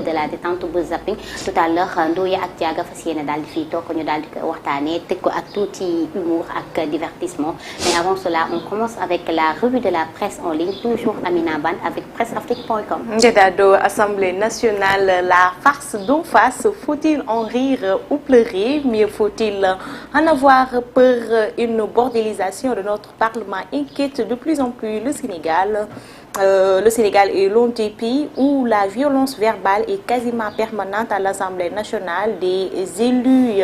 de la détente bu zapping tout à l'heure Ndoye ak Diaga fas yéene daal di fii toog ñu daal di ko waxtaanee tëj ko ak tuuti humour ak divertissement mais avant cela on commence avec la revue de la presse en ligne toujours Amina Ban avec presseafrique.com. Njedado, Assemblée nationale, la farce d'en face, faut-il en rire ou pleurer? Mieux faut-il en avoir peur? Une bordélisation de notre Parlement inquiète de plus en plus le Sénégal. Le Sénégal est l'un des pays où la violence verbale est quasiment permanente à l'Assemblée nationale. Des élus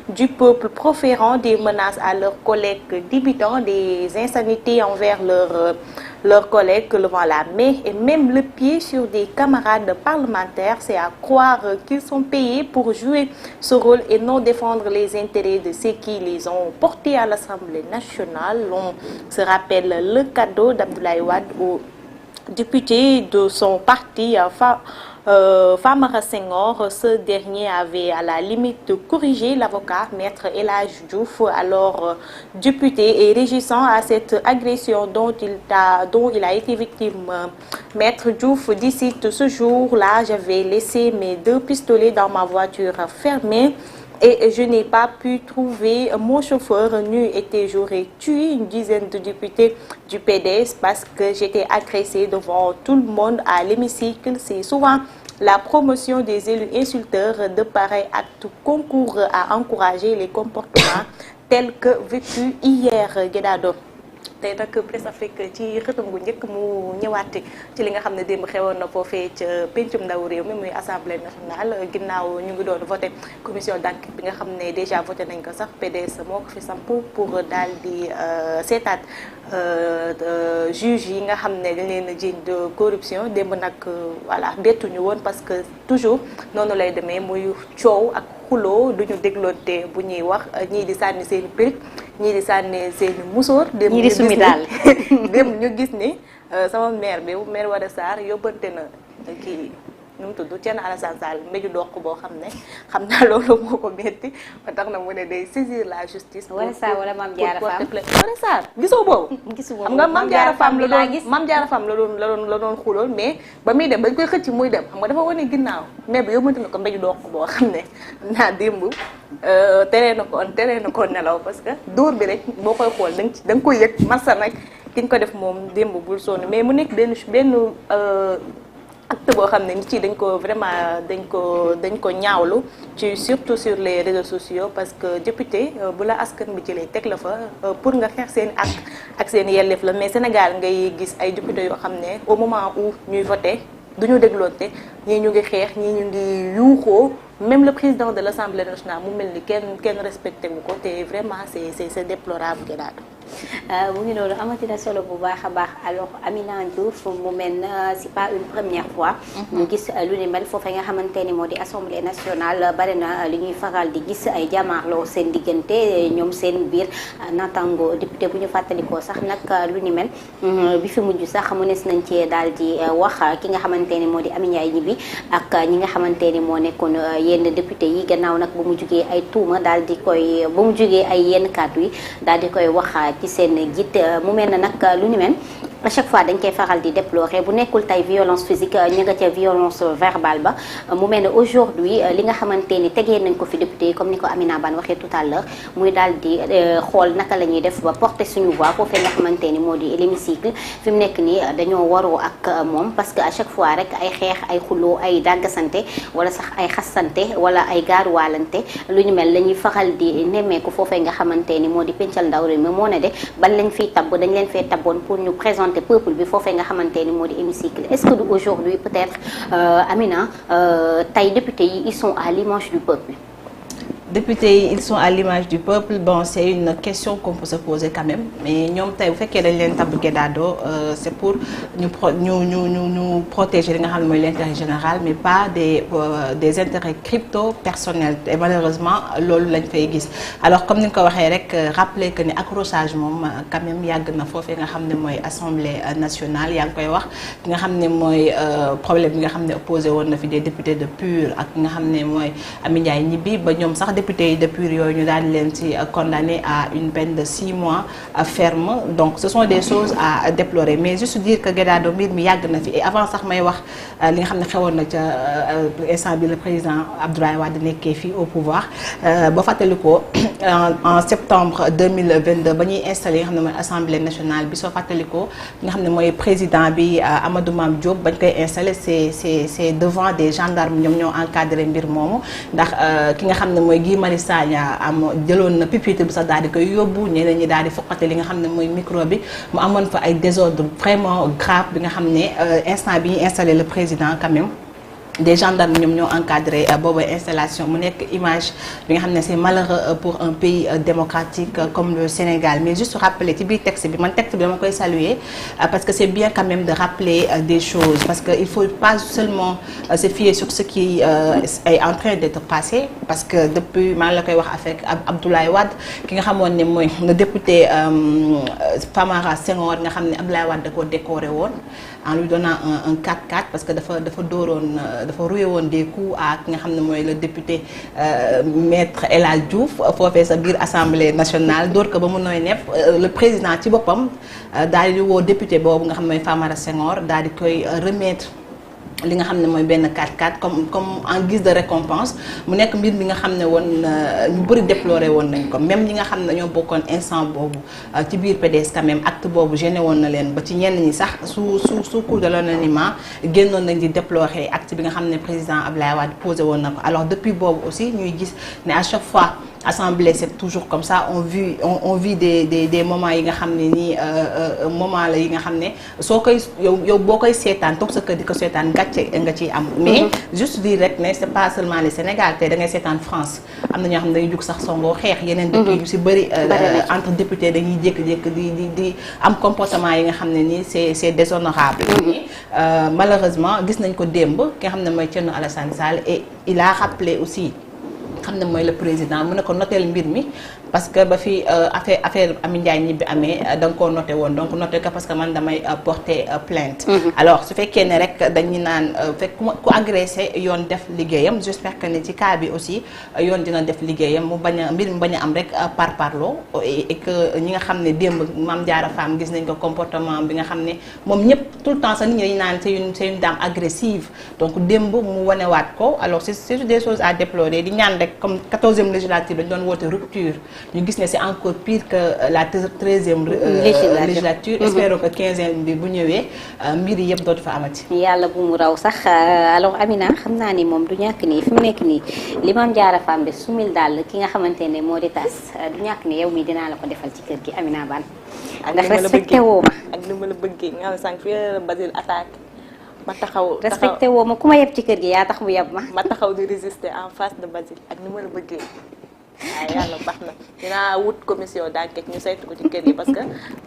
du peuple proférant des menaces à leurs collègues, débitant des insanités envers leurs collègues levant la main et même le pied sur des camarades parlementaires. C'est à croire qu'ils sont payés pour jouer ce rôle et non défendre les intérêts de ceux qui les ont portés à l'Assemblée nationale. On se rappelle le cadeau d'Abdoulaye Wade au député de son parti, Famara Senghor. Ce dernier avait à la limite corrigé l'avocat Maître El Hadji Diouf, alors député, et régissant à cette agression dont il a été victime. Maître Diouf dit ce jour-là, j'avais laissé mes 2 pistolets dans ma voiture fermée et je n'ai pas pu trouver mon chauffeur nu et j'aurais tué une dizaine de députés du PDS parce que j'étais agressée devant tout le monde à l'hémicycle. C'est souvent la promotion des élus insulteurs de pareils actes concourt à encourager les comportements tels que vécus hier. Guédado. tey nag Presse Afrique ci xëtam gu njëkk mu ñëwaat ci li nga xam ne démb xewoon na foofee ca pencum ndaw réew mi muy assemblée nationale ginnaaw ñu ngi doon voté commission d'enquête bi nga xam ne déjà voté nañ ko sax PDS moo ko fi samp pour daal di seetaat juge yi nga xam ne dañ leen a jiiñ de corruption démb nag voilà bettuñu woon parce que toujours noonu lay demee muy coow ak xuloo duñu dégloonte bu ñuy wax ñii di sànni seen pirik ñii di sànni seen musóor dem ñu gis ni sama maire bi maire Wade Sarr yóbbante na kii nu mu tudd Thierno Alassane Sall mbéju doq boo xam ne xam naa loolu moo ko metti ba tax na mu ne day saisir la justice. Wala Sarr wala Mame Diarra Fam Wala Sarr gisoo boobu. xam nga Mame Diarra Fam la doon xulool mais ba muy dem bañ koy xëcc muy dem xam nga dafa wane ginnaaw mais bi yóbbante na ko mbéju doq boo xam ne naa démb teree na ko nelaw parce que dóor bi rek boo koy xool da nga koy yëg massa nag ki ñu ko def moom démb bul sonn mais mu nekk benn acte boo xam ne nit yi dañ ko ñaawlu ci surtout sur les réseaux sociaux parce que député bu la askan bi jëlee teg la fa pour nga xeex seen ak seen yelleef la mais Sénégal ngay gis ay député yoo xam ne au moment où ñuy voté duñu dégloonte ñii ñu ngi xeex ñii ñu ngi yuuxoo même le président de l'Assemblée nationale mu mel ni kenn respecté wu ko te vraiment c'est déplorable Guédado. mu ngi noonu amatina solo bu baax a baax alors Amina Diouf mu mel na c'est pas une première fois. ñu gis lu ni mel foofu nga xamante ni moo di assemblée nationale bari na li ñuy faral di gis ay jàmmaarloo seen diggante ñoom seen biir naataango député bu ñu fàttalikoo sax nag lu ni mel bi fi mujj sax mënees nañ ci daal di wax ki nga xamante ni moo di Amy Ndiaye Gniby ak ñi nga xamante ni moo nekkoon yenn député yi gannaaw nag ba mu jugee ay tuuma daal di koy ba mu jugee ay yenn kàddu yi daal di koy wax ci seen jiit mu mel na nag lu ni mel à chaque fois dañ koy faral di déplorer bu nekkul tey violence physique ñu nga ca violence verbale ba mu mel ne aujourd'hui li nga xamante ni tegee nañ ko fi député yi comme ni ko Amina Ban waxee tout à l'heure muy daal di xool naka la ñuy def ba porter suñu voix foofee nga xamante ni moo di l'hémicycle fi mu nekk nii dañoo waroo ak moom parce que à chaque fois rek ay xeex ay xuloo ay dàggasante wala sax ay xassante wala ay gaaruwaalante lu ñu mel la ñuy faral di nemmeeku foofee nga xamante ni moo di pencal ndaw réew mi moo ne de ban lañ fiy tabb dañ leen fee tabboon pour ñu présenter peuple bi foofee nga xamante ni moo di hémicycle est-ce que aujourd'hui peut-être Amina tey députés yi ils sont à l'image du peuple. Députés, ils sont à l'image du peuple. Bon, c'est une question qu'on peut se poser quand même. Mais nous, vous faites que l'État Guédado, c'est pour nous protéger l'intérêt général, mais pas des intérêts crypto-personnels. Et malheureusement, l'on l'a fait. Alors, comme nous l'avons rappelé que l'accrochage, quand même, il y a une Assemblée nationale, il y a un problème qui est opposé aux députés de PUR, et Amy Ndiaye Gniby, député yi de PUR yooyu ñu daal di leen ci condamné à une peine de 6 mois ferme donc ce sont des choses à déplorer mais juste dire que Guédado mbir mi yàgg na fi et avant sax may wax li nga xam ne xewoon na ca instant bi le président Abdoulaye Wade nekkee fii au pouvoir ba fàttali ko en septembre 2022 ba ñuy installé nga xam ne mooy assemblée nationale bi soo fàttali ko nga xam ne mooy président bi Amadou Mame Diop bañ koy installé c'est devant des gendarmes ñoom ñoo encadré mbir moomu ndax ki nga xam ne mooy Guy Marius Sagna jëloon na pupitre bi sax daal di koy yóbbu ñeneen ñi daal di foqate li nga xam ne mooy micro bi mu amoon fa ay désordre vraiment grave bi nga xam ne instant bi ñu installé le président quand même des gendarmes ñoom ñoo encadré boobu installation mu nekk image bi nga xam ne c'est malheureux pour un pays démocratique comme le Sénégal mais juste rappeler ci biir texte bi man texte bi dama koy saluer parce que c'est bien quand même de rappeler des choses parce que il faut pas seulement se fier sur ce qui est en train d'être passé parce que depuis maa ngi la koy wax avec Abdoulaye Wade ki nga xamoon ne mooy le député Famara Senghor nga xam ne Abdoulaye Wade da ko décoré woon en lui donnant un 4-4 parce que dafa dooroon dafa roué woon des coups à ki nga xam ne mooy le député maître El Hadj Diouf foofee sa biir assemblée nationale door ko ba mu nooy nepp le président ci boppam daal di woo député boobu nga xam ne mooy Famara Senghor daal di koy remettre li nga xam ne mooy benn 4-4 comme en guise de récompense mu nekk mbir bi nga xam ne woon ñu bëri déploré woon nañ ko même ñi nga xam ne ñoo bokkoon instant boobu ci biir PDS quand même acte boobu gêné woon na leen ba ci ñenn ñi sax sous couvre de l'anonymat génnoon nañ di déplorer acte bi nga xam ne président Abdoulaye Wade posé woon na ko alors depuis boobu aussi ñuy gis ne à chaque fois assemblée c'est toujours comme ça on vit des moments yi nga xam ne nii moment la yi nga xam ne soo koy yow boo koy seetaan toog sa kër di ko seetaan gàcce nga ciy am mais juste dire rek ne c'est pas seulement le Sénégal te da ngay seetaan France am na ñoo xam ne dañuy jug sax songoo xeex yeneen dëkk yu si bëri entre députés dañuy jékki-jékki di am comportement yi nga xam ne nii c'est déshonorable malheureusement gis nañ ko démb ki nga xam ne mooy Thierno Alassane Sall et il a rappelé aussi xam ne mooy le président mu ne ko noteel mbir mi parce que ba fi affaire Amy Ndiaye ñibbi amee da nga koo noté woon donc noté ko parce que man damay porter plainte alors su fekkee ne rek dañu naan fekk ku agressé yoon def liggéeyam j'espère que ne ci cas bi aussi yoon dina def liggéeyam mu bañ a mbir mi bañ a am rek par parlo et que ñi nga xam ne démb Mame Diarra Fam gis nañ ko comportement bi nga xam ne moom ñëpp tout le temps sax nit ñi dañu naan c'est une dame agressive donc démb mu wanewaat ko alors c'est des choses à déplorer di ñaan rek comme 14e législature dañu doon woote rupture ñu gis ne c'est encore pire que la 13e législature espérons que 15e bi bu ñëwee mbir yi yëpp dootu fa amati yàlla bu mu raw sax alors Amina xam naa ni moom du ñàkk nii fi mu nekk nii li Mame Diarra Fam bi sumil daal ki nga xamante ne moo di tas du ñàkk ni yow mi dinaa la ko defal ci kër gi Amina Bane ndax respecté woo ma ak ni ma la bëggee nga xam ne sànq fii Basile attaque ma taxaw respecté woo ma ku ma yeb ci kër gi yaa tax mu yeb ma taxaw di résister en face de Basile ak ni ma la bëggee waaw yàlla baax na dinaa wut commission d'enquête ñu saytu ko ci kër gi parce que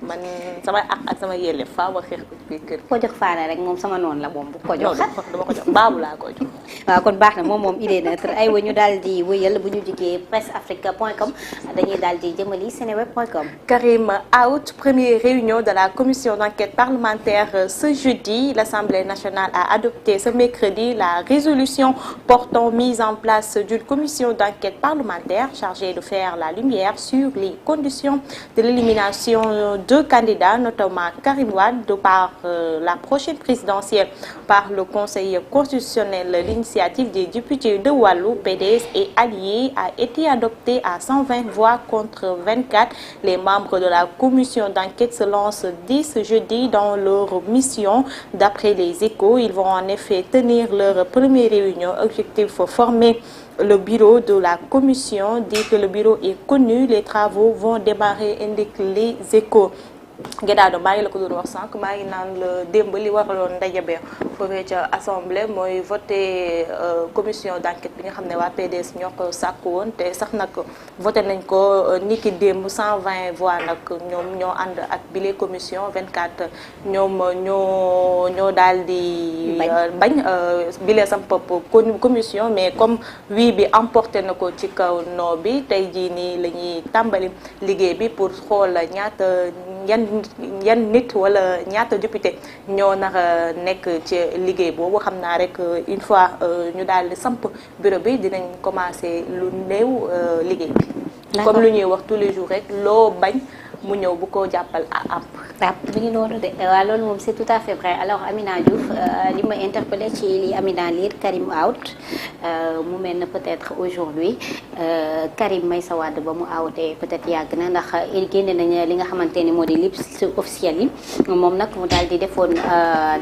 man sama ak sama yelleef faa ma xeex ko ci biir kër gi. ko jox faana rek moom sama noonu la moom bu ko jox dama ko jox baabu laa ko jox. waaw kon baax na moom il est neutre aywa ñu daal di wëyal bu ñu jugee presseafrica.com dañuy daal di jëmali seneweb.com. Karim out, première réunion de la commission d'enquête parlementaire ce jeudi. L'Assemblée nationale a adopté ce mercredi la résolution portant mise en place d'une commission d'enquête parlementaire chargée de faire la lumière sur les conditions de l'élimination de candidats, notamment Karim Wade, par la prochaine présidentielle par le Conseil constitutionnel. L'initiative des députés de Wallu, PDS et alliés a été adoptée à 120 voix contre 24. Les membres de la commission d'enquête se lancent dès ce jeudi dans leur mission. D'après les Échos, ils vont en effet tenir leur première réunion. Objectif former le bureau de la commission. Dès que le bureau est connu, les travaux vont démarrer, indiquent les Échos. Guédado maa ngi la ko doon wax sànq maa ngi naan la démb li waraloon ndaje bi foofee ca assemblée mooy voté commission d'enquête bi nga xam ne waa PDS ñoo ko sàkku woon te sax nag voté nañ ko niki démb 120 voix nag ñoom ñoo ànd ak bile commission 24 ñoom ñoo daal di bañ bile sam pop commission mais comme oui bi emporté na ko ci kaw non bi tey jii nii la ñuy tàmbali liggéey bi pour xool yan nit wala ñaata député ñoo nar a nekk ci liggéey boobu xam naa rek une fois ñu daal di samp bureau bi dinañ commencer lu néew liggéey bi. comme lu ñuy wax tous les jours rek loo bañ mu ñëw bu ko jàppal àpp. bi ngi noonu de waaw loolu moom c'est tout à fait vrai alors Amina Diouf li ma interpellé ci li Amina liir Karim out mu mel na peut-être aujourd'hui Karim Meïssa Wade ba mu awtee peut-être yàgg na ndax génne nañ li nga xamante ni moo di liste officielle yi moom nag mu daal di defoon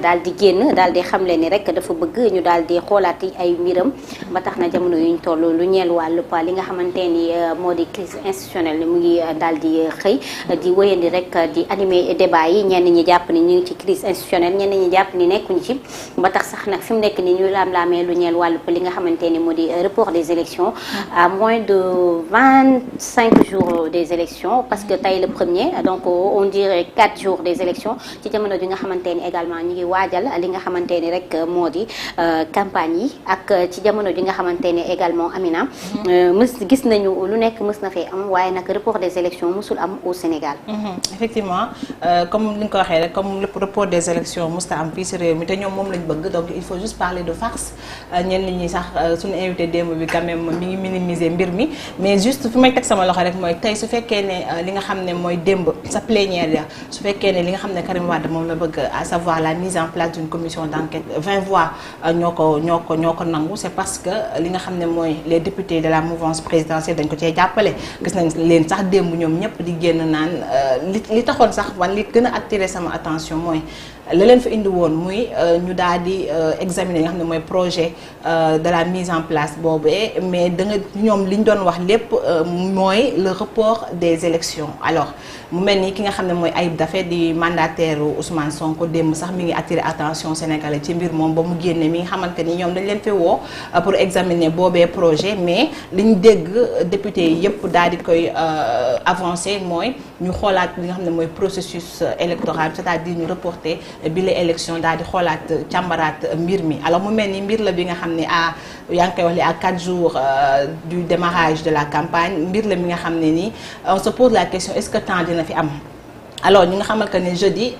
daal di génn daal di xamle ni rek dafa bëgg ñu daal di xoolaat ay mbiram ba tax na jamono yuñ toll lu ñeel wàllu li nga xamante ni moo di crise institutionnelle mu ngi daal di xëy di wéyandi rek di animer débat yi ñenn ñi jàpp ni ñu ngi ci crise institutionnelle ñenn ñi jàpp ni nekkuñu ci ba tax sax nag fi mu nekk ni ñu laam-laamee lu ñeel wàllu li nga xamante ni moo di report des élections à moins de 25 jours des élections parce que tey le premier donc on dirait 4 jours des élections ci jamono ji nga xamante ni également ñu ngi waajal li nga xamante ni rek moo di campagne yi ak ci jamono ji nga xamante ni également Amina gis nañu lu nekk mës na fee am waaye nag report des élections mësul am au Sénégal. Effectivement comme li nga ko waxee rek comme le report des élections musta am fii si réew mi te ñoom moom lañ bëgg donc il faut juste parler de farce ñenn ñi sax suñu invité démb bi quand même mi ngi minimiser mbir mi mais juste fi may teg sama loxo rek mooy tey su fekkee ne li nga xam ne mooy démb sa plénière ya su fekkee ne li nga xam ne Karim Wade moom la bëgg à savoir la mise en place d'une commission d'enquête 20 voix ñoo ko nangu c'est parce que li nga xam ne mooy les députés de la mouvance présidentielle dañ ko cee jàppale gis nañ leen sax démb ñoom ñëpp di génn naan li taxoon sax man li gën a attiré sama attention mooy la leen fa indi woon muy ñu daal di examiner nga xam ne mooy projet de la mise en place boobee mais da nga ñoom li ñu doon wax lépp mooy le report des élections alors mu mel ni ki nga xam ne mooy Ayib Daffé di mandataire Ousmane Sonko démb sax mi ngi attiré attention sénégalais ci mbir moom ba mu génne mi nga xamante ni ñoom dañ leen fi woo pour examiner boobee projet mais li ñu dégg député yi yëpp daal di koy avancé mooy ñu xoolaat li nga xam ne mooy processus électoral c'est-à-dire ñu reporter bi la élection daal di xoolaat càmbaraat mbir mi alors mu mel ni mbir la bi nga xam ne yaa ngi koy wax li à 4 jours du démarrage de la campagne mbir la mi nga xam ne nii on se pose la question est-ce que temps dina fi am alors ñi nga xamal que ne jeudi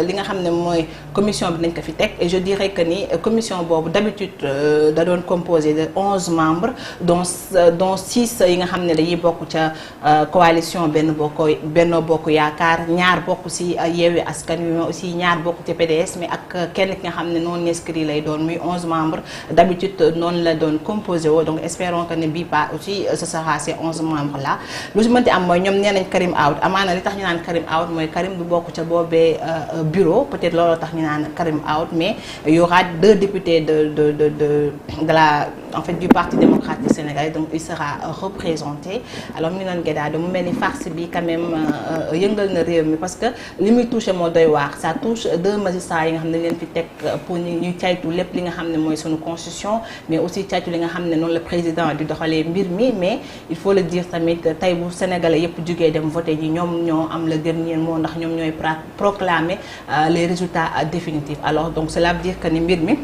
li nga xam ne mooy commission bi nañ ko fi teg et je dirais que ni commission boobu d'habitude da doon composé de 11 membres dont 6 yi nga xam ne dañuy bokk ca coalition Benno Bokk Yaakaar ñaar bokk ci Yewwi Askan Wi mais aussi ñaar bokk ci PDS mais ak kenn ki nga xam ne non inscrit lay doon muy 11 membres d'habitude noonu la doon composé woo donc espérons que ne bii pas aussi ce sera ces 11 membres là lu ci mënti am mooy ñoom nee nañ Karim out amaana li tax ñu naan Karim out mooy Karim du bokk ca boobee bureau peut-être looloo tax ñu naan Karim out mais il y aura 2 députés de la en fait du Parti démocratique sénégalais donc il sera représenté alors mu ngi doon Guédado mu mel ni farce bi quand même yëngal na réew mi parce que li muy touché moo doy waar ça touche 2 magistrats yi nga xam ne leen fi teg pour ñu caytu lépp li nga xam ne mooy sunu constitution mais aussi caytu li nga xam ne noonu la président di doxalee mbir mi mais il faut le dire tamit tey bu sénégalais yëpp jugee dem voté ji ñoom ñoo am le dernier mot ndax ñoom ñooy proclamer les résultats définitifs alors donc cela veut dire que ni mbir mi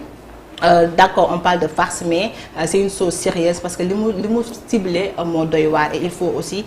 d'accord on parle de farce mais c'est une chose sérieuse parce que li mu ciblé moo doy waar et il faut aussi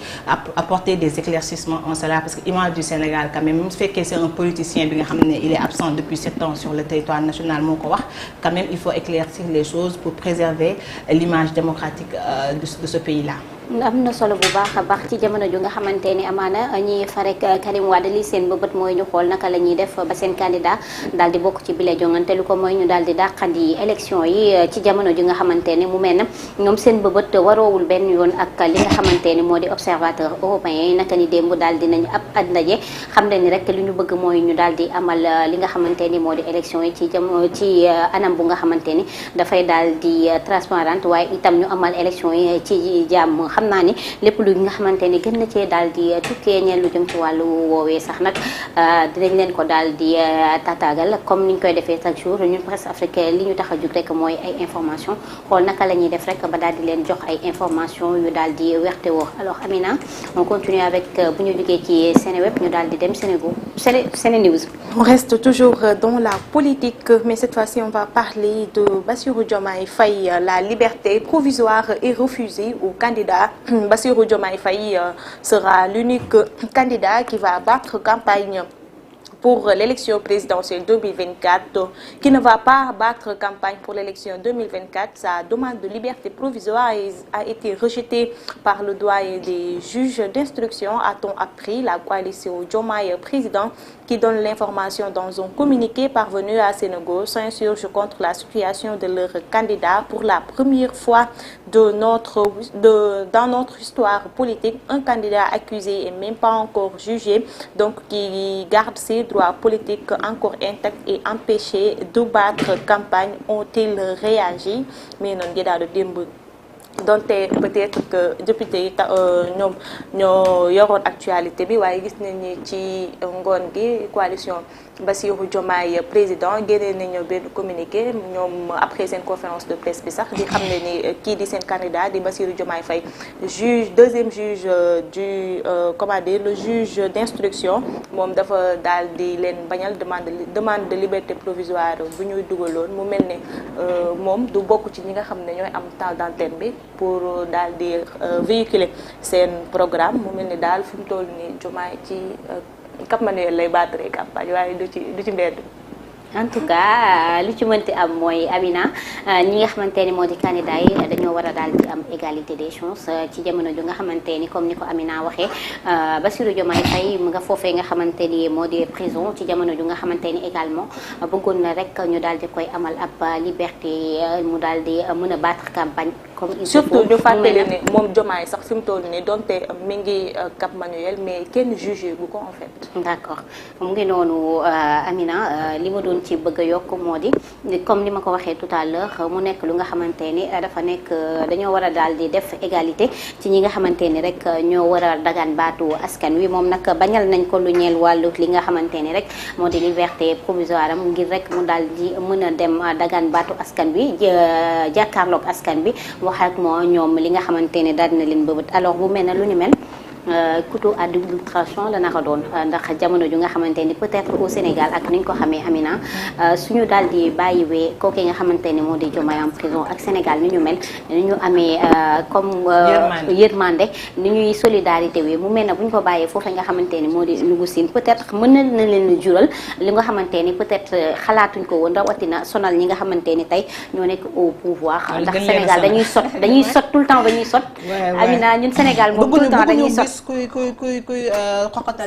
apporter des éclaircissements en cela parce que image du Sénégal quand même su fekkee c'est un politicien bi nga xam ne il est absent depuis 7 ans sur le territoire national moo ko wax quand même il faut éclaircir les choses pour préserver l'image démocratique de ce pays-là. am na solo bu baax a baax ci jamono ju nga xamante ni amaana ñi farek Karim Wade li seen bëbët mooy ñu xool naka la ñuy def ba seen candidat daal di bokk ci bile jongante lu ko mooy ñu daal di dàqandi élection yi ci jamono ji nga xamante ni mu mel na ñoom seen bëbët waroowul benn yoon ak li nga xamante ni moo di observateur européen yi naka ni démb daal dinañu ab ndaje xam ne ni rek li ñu bëgg mooy ñu daal di amal li nga xamante ni moo di élection yi ci anam bu nga xamante ni dafay daal di transparente waaye itam ñu amal élection yi ci jàmm xam naa ni lépp lu nga xamante ni gën na cee daal di tukkee ñeel lu jëm ci wàllu woowee sax nag dinañ leen ko daal di tataagal comme ni ñu koy defee chaque jour ñun presse africaine li ñu tax a jug rek mooy ay information xool naka la ñuy def rek ba daal di leen jox ay information yu daal di werte woo alors Amina on continue avec bu ñu jógee ci Seneweb ñu daal di dem Senenews. On reste toujours dans la politique mais cette fois-ci on va parler de Bassirou Diomaye Faye. La liberté provisoire est refusée aux candidats candidat. Bassirou Diomaye Faye sera l'unique candidat qui va battre campagne pour l'élection présidentielle 2024, qui ne va pas battre campagne pour l'élection 2024. Sa demande de liberté provisoire a été rejetée par le doyen des juges d'instruction, a-t-on appris. La coalition Diomaye président qui donne l'information dans un communiqué parvenu à Sénégal s'insurge contre la situation de leur candidat. Pour la première fois dans notre histoire politique, un candidat accusé et même pas encore jugé, donc qui garde ses droits politiques encore intacts et empêchés de battre campagne, ont-ils réagi. Mais non, Guéda de démb donte peut-être que député yi ñoo yoroon actualité bi waaye gis nañ ni ci ngoon gi coalition Bassirou Diomaye président génnee nañu benn communiqué ñoom après seen conférence de presse bi sax di xam ne ni kii di seen candidat di Bassirou Diomaye Faye deuxième juge le juge d'instruction moom dafa daal di leen bañal demande de liberté provisoire bu ñuy dugaloon mu mel ne moom du bokk ci ñi nga xam ne ñooy am temps d'antenne bi pour daal di véhiculer seen programme. Mu mel ni daal fi mu toll nii Diomaye ci Cap Manuel lay battre campagne waaye du ci mbedd. En tout cas li ci mënti am mooy Amina ñi nga xamante ni moo di candidat yi dañoo war a daal di am égalité des chances ci jamono ju nga xamante ni comme ni ko Amina waxee Bassirou Diomaye Faye mu nga foofee nga xamante ni moo di prison ci jamono ju nga xamante ni également bëggoon na rek ñu daal di koy amal ab liberté mu daal di mën a battre campagne comme il faut. Surtout ñu fàttali ne moom Diomaye sax fi mu toll nii donte mi ngi Cap Manuel mais kenn jugé bu ko en fait. D'accord mu ngi noonu Amina li ma doon ci bëgg a yokk moo di comme ni ma ko waxee tout à l'heure mu nekk lu nga xamante ni dafa nekk dañoo war a daal di def égalité ci ñi nga xamante ni rek ñoo war a dagaan baatu askan wi. Moom nag bañal nañ ko lu ñeel wàllu li nga xamante ni rek moo di liberté provisoire am ngir rek mu daal di mën a dem dagaan baatu askan wi jàkkaarloog askan bi wax ak moo ñoom li nga xamante ni daal na leen bëbët. Alors bu mel ne lu ni mel couteau à double tranchant la naka doon ndax jamono ju nga xamante ni peut-être au Sénégal ak ni ñu ko xamee Amina suñu daal di bàyyiwee kooku nga xamante ni moo di Diomaye en prison ak Sénégal ni ñu mel ni ñu amee comme yërmande ni ñuy solidarité wi mu mel ne bu ñu ko bàyyee foofu nga xamante ni moo di Ndungu Sine peut-être mën na leen jural li nga xamante ni peut-être xalaatuñ ko woon rawatina sonal ñi nga xamante ni tey ñoo nekk au pouvoir ndax Sénégal dañuy sot tout le temps dañuy sot Amina ñun Sénégal moom tout le temps dañuy sot kuy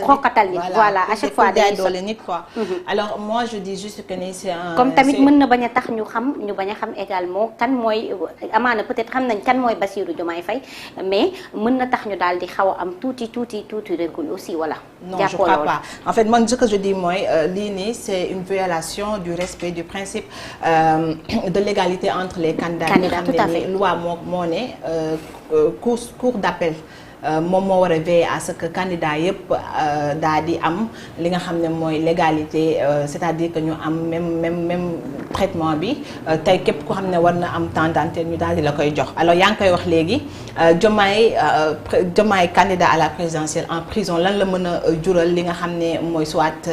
xoqatal nit voilà à chaque fois day doole nit quoi. Alors moi je dis juste que ni c'est un comme tamit mën na bañ a tax ñu bañ a xam également kan mooy amaana peut-être xam nañ kan mooy Bassirou Diomaye Faye mais mën na tax ñu daal di xaw a am tuuti recul aussi voilà. Non je crois pas. En fait moi ce que je dis mooy lii nii c'est une violation du respect du principe de l'égalité entre les candidats. Tout à fait loi moo ne cour d'appel. moom moo war a veiller à ce que candidat yëpp daal di am li nga xam ne mooy légalité c'est-à-dire que ñu am même traitement bi tey képp ko xam ne war na am temps d'antenne ñu daal di la koy jox. Alors yaa ngi koy wax léegi Diomaye candidat à la présidentielle en prison lan la mën a jural li nga xam ne mooy soit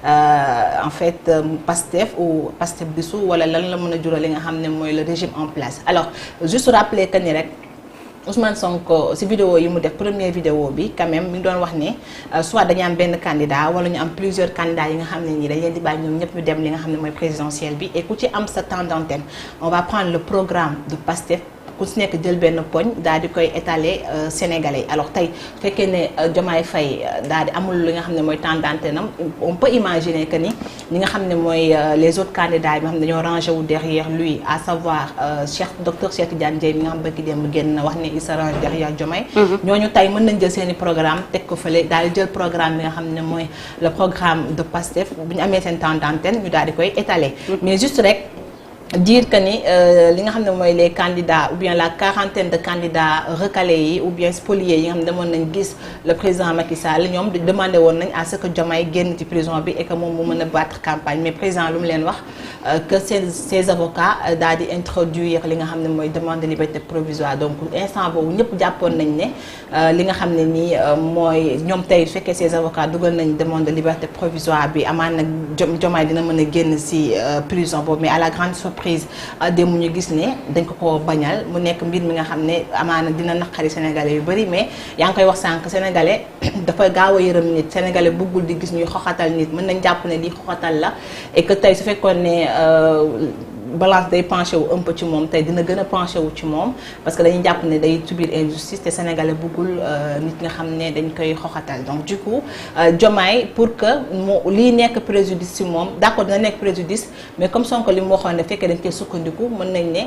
en fait Pastef ou Pastef dissous wala lan la mën a jural li nga xam ne mooy le régime en place. Alors juste rappeler que ni rek. Ousmane Sonko ci vidéo yi mu def première vidéo bi quand même mi ngi doon wax ne soit dañu am benn candidat wala ñu am plusieurs candidats yi nga xam ne nii dañ leen di bàyyi ñoom ñëpp ñu dem li nga xam ne mooy présidentielle bi et ku ci am sa temps d'antenne on va prendre le programme de Pastef ku si nekk jël benn poñ daal di koy étaler sénégalais. Alors tey fekkee ne Diomaye Faye daal di amul li nga xam ne mooy temps d'antenne am on peut imaginer que ni ñi nga xam ne mooy les autres candidats yi nga xam ne dañoo rangé wu derrière lui à savoir docteur Cheikh Tidiane Dièye mi nga xam bëgg dem génn na wax ne il se range derrière Diomaye. ñooñu tey mën nañ jël seeni programme teg ko fële daal di jël programme bi nga xam ne mooy le programme de Pastef bu ñu amee seen temps d'antenne ñu daal di koy étaler. Mais juste rek. Dire que ni li nga xam ne mooy les candidats ou bien la quarantaine de candidats recalés yi ou bien spoliés yi nga xam ne demoon nañ gis le président Macky Sall ñoom demandé woon nañ à ce que Diomaye génn ci prison bi et que moom mu mën a battre campagne mais président lu mu leen wax que ses avocats daal di introduire li nga xam ne mooy demande de liberté provisoire. Donc instant boobu ñëpp jàppoon nañ ne li nga xam ne nii mooy ñoom tey su fekkee ses avocats dugal nañ demande de liberté provisoire bi amaan nag Diomaye dina mën a génn ci prison boobu mais à la grande surprise surprise démb ñu gis ne dañ ko bañal mu nekk mbir mi nga xam ne amaana dina naqari sénégalais yu bari mais yaa ngi koy wax sànq sénégalais dafa gaaw a yërëm nit sénégalais bëggul di gis ñuy xoxatal nit mën nañ jàpp ne lii xoxatal la et que tey su fekkoon ne balance day penché wu un peu ci moom tey dina gën a penché wu ci moom parce que dañuy jàpp ne day subir injustice te sénégalais bëggul nit nga xam ne dañ koy xoxatal donc du coup Diomaye pour que mu lii nekk préjudice ci moom d'accord dina nekk préjudice mais comme Sonko li mu waxoon ne fekkee dañ koy sukkandiku mën nañ ne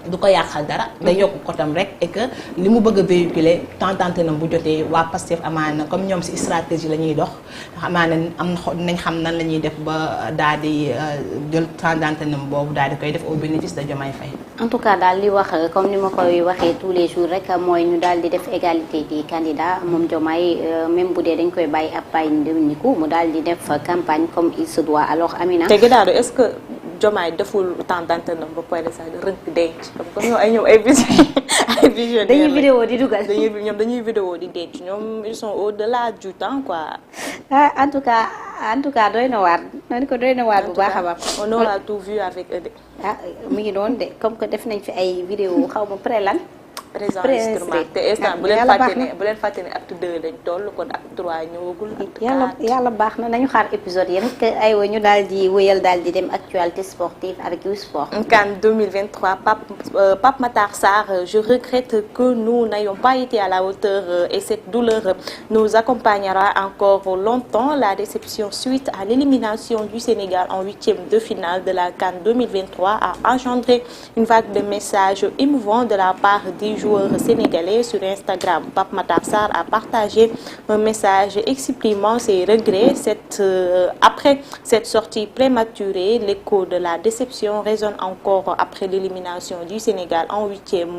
du ko yàqal dara day yokk kotam rek et que li mu bëgg a véhiculer tentante na bu jotee waa Pastef amaana comme ñoom ci stratégie la ñuy dox amaana am nañ xam nan la ñuy def ba daal di jël tentante na boobu daal di koy def au bénéfice de Diomaye Faye. En tout cas daal li wax comme ni ma koy waxee tous les jours rek mooy ñu daal di def égalité des candidats moom Diomaye même bu dee dañ koy bàyyi ab bàyyi ndewniku mu daal di def campagne comme il se doit alors Amina. te Guédado est-ce que Diomaye deful tentante na ba pare sax di rënk denc comme ñoom ay ñëw ay vision dañuy vidéo di dugal dañuy vidéo di denc ñoom ils sont au-delà du temps quoi. ah en tout cas doy na waar doy na waar bu baax a baax. on aura tout vu avec eux de. ah mi ngi doon de comme que def nañ fi ay vidéo xaw ma pré lan. préenregistrement te instant bu leen fàtte ne acte 2 lañ toll kon acte 3 ñëwagul. yàlla baax na nañu xaar épisode yi rek aywa ñu daal di wéyal daal di dem actualité sportive avec Youth Sport. CAN 2023 Pape Matar Sarr je regrette que nous n'ayons pas été à la hauteur et cette douleur nous accompagnera encore longtemps. La déception suite à l'élimination du Sénégal en 8e de finale de la CAN 2023 a engendré une vague de messages émouvants de la part des joueurs sénégalais. Sur Instagram, Pape Matar Sarr a partagé un message exprimant ses regrets. Après cette sortie prématurée, l'écho de la déception résonne encore après l'élimination du Sénégal en huitième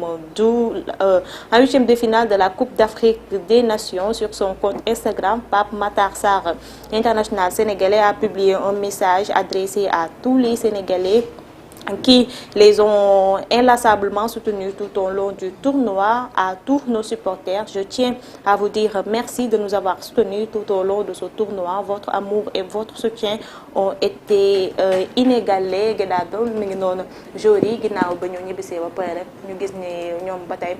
de finale de la Coupe d'Afrique des Nations. Sur son compte Instagram, Pape Matar Sarr, international sénégalais, a publié un message adressé à tous les Sénégalais qui les ont inlassablement soutenus tout au long du tournoi. À tous nos supporters, je tiens à vous dire merci de nous avoir soutenus tout au long de ce tournoi. Votre amour et votre soutien ont été inégalés. Guédado mi ngi noonu joueurs yi ginnaaw ba ñu ñibbisee ba pare rek ñu gis ni ñoom ba tey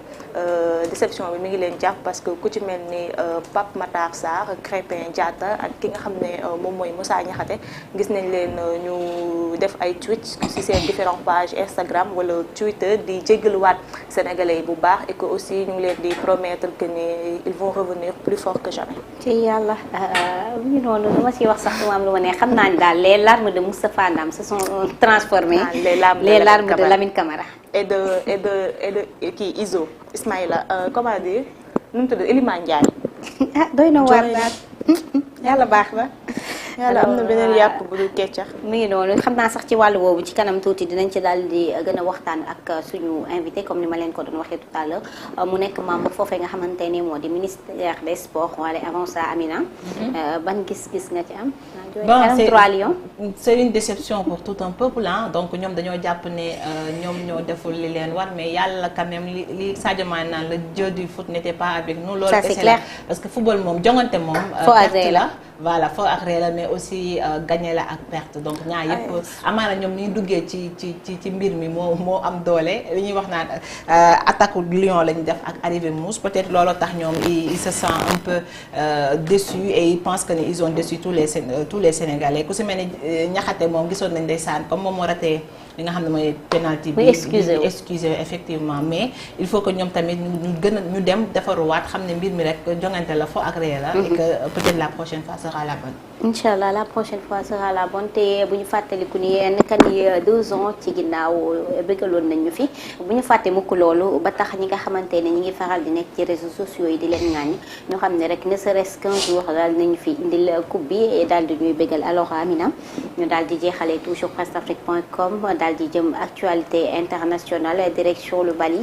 déception bi mi ngi leen jàpp parce que ku ci mel ni Pape Matar Sarr, Krépin Diatta ak ki nga xam ne moom mooy Moussa Niakhaté gis nañ leen ñu def ay tweets ci seen différentes pages Instagram wala Twitter di jéggaluwaat sénégalais bu baax et que aussi ñu ngi leen di promettre que ni ils vont revenir plus fort que jamais. ci yàlla bu ñu noonu lu ma ciy wax sax du ma am lu ma ne xam naa ni daal les larmes de Moustapha Ndam se sont transformées les larmes de Lamine Camara et de kii Izo Ismaïla comment dire nu mu tudd Elimane Ndiaye. ah doy na waar daal yàlla baax na. yàlla am na beneen yàpp bu dul keccax. mi ngi noonu xam naa sax ci wàllu boobu ci kanam tuuti dinañ ci daal di gën a waxtaan ak suñu invité comme ni ma leen ko doon waxee tout à l'heure mu nekk membre foofee nga xamante ne moo di ministère des sports wala avant ça Amina. ban gis-gis nga ci am. bon c'est une déception pour tout un peuple donc ñoom dañoo jàpp ne ñoom ñoo deful li leen war mais yàlla quand même li Sadio Mané naan le dieu du foot n'était pas avec nous. loolu ça c'est clair parce que football moom jongante moom. perte la voilà foo ak ree la mais aussi gagné la ak perte donc ñaar yëpp amaana ñoom ni ñu duggee ci mbir mi moo am doole li ñuy wax naan attaque lion lañu def ak arrivée mouche peut-être looloo tax ñoom ils se sentent un peu déçus et ils pensent que ni ils ont déçu tous les Sénégalais ku si mel ni Niakhaté moom gisoon nañ ndeysaan comme moom moo ratee li nga xam ne mooy penalty bi excusez effectivement mais il faut que ñoom tamit ñu dem defaruwaat xam ne mbir mi rek jongante la foo ak ree la et que peut-être la prochaine fois sera la bonne. Inch'Allah la prochaine fois sera la bonne te bu ñu fàttaliku ni naka ni 2 ans ci ginnaaw bëggaloon nañ ñu fi bu ñu fàtte mukk loolu ba tax ñi nga xamante ne ñi ngi faral di nekk ci réseaux sociaux yi di leen ŋaañ ñu xam ne rek ne serait-ce qu'un jour daal nañu fi indil coupe bi et daal di ñuy bëggal alors Amina ñu daal di jeexalee toujours pressafrique.com daal di jëm actualité internationale direction le Mali,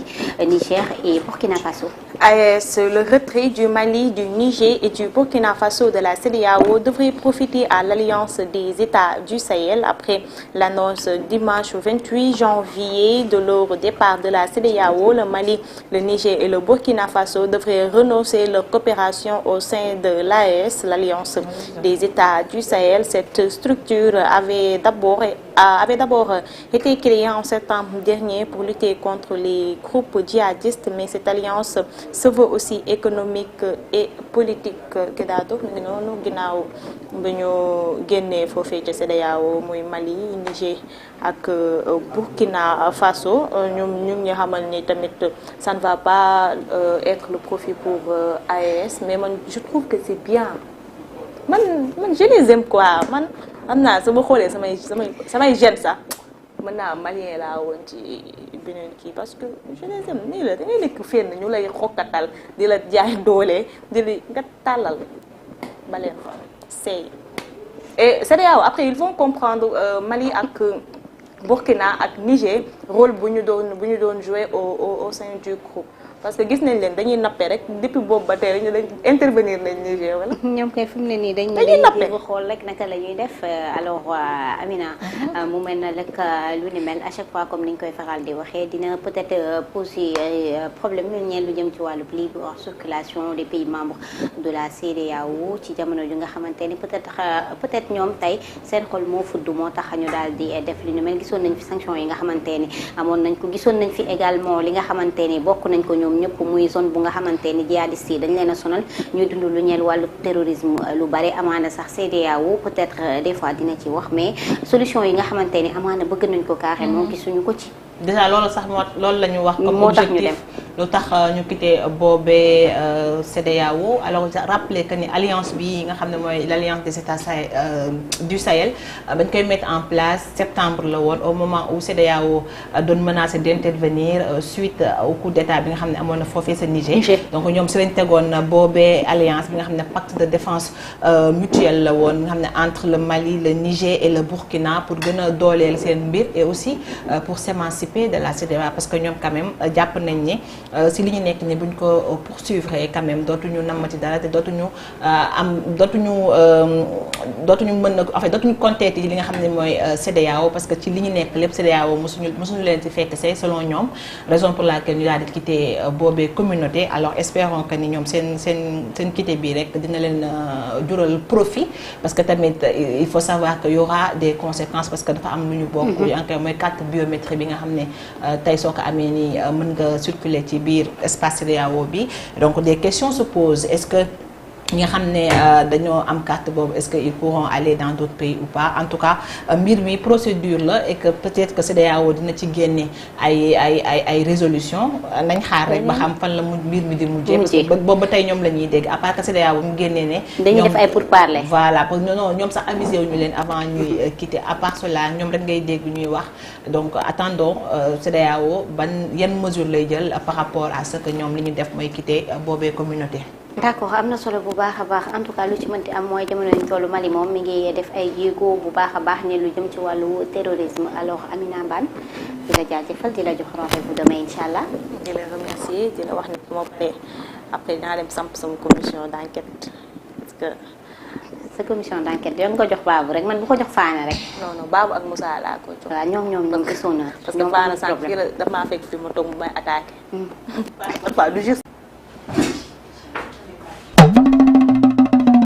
Niger et Burkina Faso. AES, le retrait du Mali, du Niger et du Burkina Faso de la CEDEAO devrait profiter à l'Alliance des États du Sahel après l'annonce dimanche 28 janvier de leur départ de la CEDEAO. Le Mali, le Niger et le Burkina Faso devraient renoncer leur coopération au sein de l'AES, l'Alliance des États du Sahel. Cette structure avait d'abord été créée en septembre dernier pour lutter contre les groupes djihadistes, mais cette alliance se veut aussi économique et politique. Kedato mi ngi noonu ginnaaw ba ñu génnee foofee ca CEDEAO muy Mali, Niger ak Burkina Faso ñu ngi xamal ni tamit ça ne va pas être le profit pour AES, mais man je trouve que c'est bien. man je les aime quoi. Man am naa su ma xoolee samay jeunes sax mën naa malien laa woon ci beneen kii parce que je les aime. nii la da ngay nekk fenn ñu lay xokkatal di la jaay doole di la nga tàllal ba leen fa sey. Et CEDEAO après ils vont comprendre Mali ak Burkina ak Niger rôle bu ñu doon jouer au sein du groupe. Parce que gis nañ leen dañuy nappe rek depuis boobu ba tey dañu intervenir nañ Niger wala. ñoom kay fi mu ne nii dañuy nappe xool rek naka la ñuy def. alors Amina mu mel na rek lu ni mel à chaque fois comme ni ñu koy faral di waxee dina peut-être poser problème yu ñeel lu jëm ci wàllu libre circulation des pays membres de la CEDEAO ci jamono ju nga xamante ni peut-être ñoom tey seen xol moo fudd moo tax ñu daal di def lu ni mel gisoon nañ fi sanction yi nga xamante ni amoon nañ ko gisoon nañ fi également li nga xamante ni bokk nañ ko ñoom ñëpp muy zone bu nga xamante ni jihadistes yi dañ leen a sonal ñuy dund lu ñeel wàllu terrorisme lu bari amaana sax CEDEAO peut-être des fois dina ci wax mais solution yi nga xamante ni amaana bëgg nañ ko carrément gisuñu ko ci. déjà loolu sax loolu la ñu wax comme moo tax ñu objectif lu tax ñu quitté boobee CEDEAO. alors rappeler que ni alliance bi nga xam ne mooy l'alliance des États du Sahel bañ koy mettre en place septembre la woon au moment où CEDEAO doon menacé d'intervenir suite au coup d'état bi nga xam ne amoon na foofee sa Niger. donc ñoom si lañ tegoon boobee alliance bi nga xam ne pacte de défense mutuelle la woon nga xam ne entre le Mali, le Niger et le Burkina pour gën a dooleel seen mbir et aussi pour s'émanciper de la CEDEAO parce que ñoom quand même jàpp nañ ne si li ñu nekk ni buñ ko poursuivre quand même dootuñu nammati dara te dootuñu mën a en fait dootuñu compter ci li nga xam ne mooy CEDEAO parce que ci li ñu nekk lépp CEDEAO mosuñu leen ci fekk see selon ñoom raison pour laquelle ñu daal di quitter boobee communauté. alors espérons que ni ñoom seen quitté bii rek dina leen jural profit parce que tamit il faut savoir que y aura des conséquences parce que dafa am lu ñu bokk encore mooy carte biométrique bi nga xam ne tey soo ko amee nii mën nga circuler ci biir espace CEDEAO bi. donc des questions se posent. Est-ce que ñi nga xam ne dañoo am carte boobu est-ce que ils pourront aller dans d'autres pays ou pas. en tout cas mbir mi procédure la et que peut-être que CEDEAO dina ci génne ay résolution nañ xaar rek ba xam fan la mbir mi di mujjee. parce que boobu ba tey ñoom la ñuy dégg à part que CEDEAO mu génnee ne. dañuy def ay pourparlers. voilà parce que non ñoom sax avisé wuñu leen avant ñuy quitter à part cela ñoom rek ngay dégg ñuy wax. donc attendons CEDEAO yan mesure lay jël par rapport à ce que ñoom li ñu def mooy quitter boobee communauté. d'accord am na solo bu baax a baax en tout cas lu ci mënti am mooy jamono ñu tollu Mali moom mi ngi def ay jéego bu baax a baax ne lu jëm ci wàllu terrorisme. alors Amina Bane di la jaajëfal di la jox rendez-vous demain incha allah. di la remercier di la wax ni moo pare après dinaa dem samp sama commission d'enquête parce que. sa commission d'enquête yoon nga ko jox Babou rek man bu ko jox Fana rek. non Babou ak Moussa laa ko jox. waaw ñoom gisoon na. parce que Fana sànq fii la dafa maa fekk fi ma toog mu may attaqué.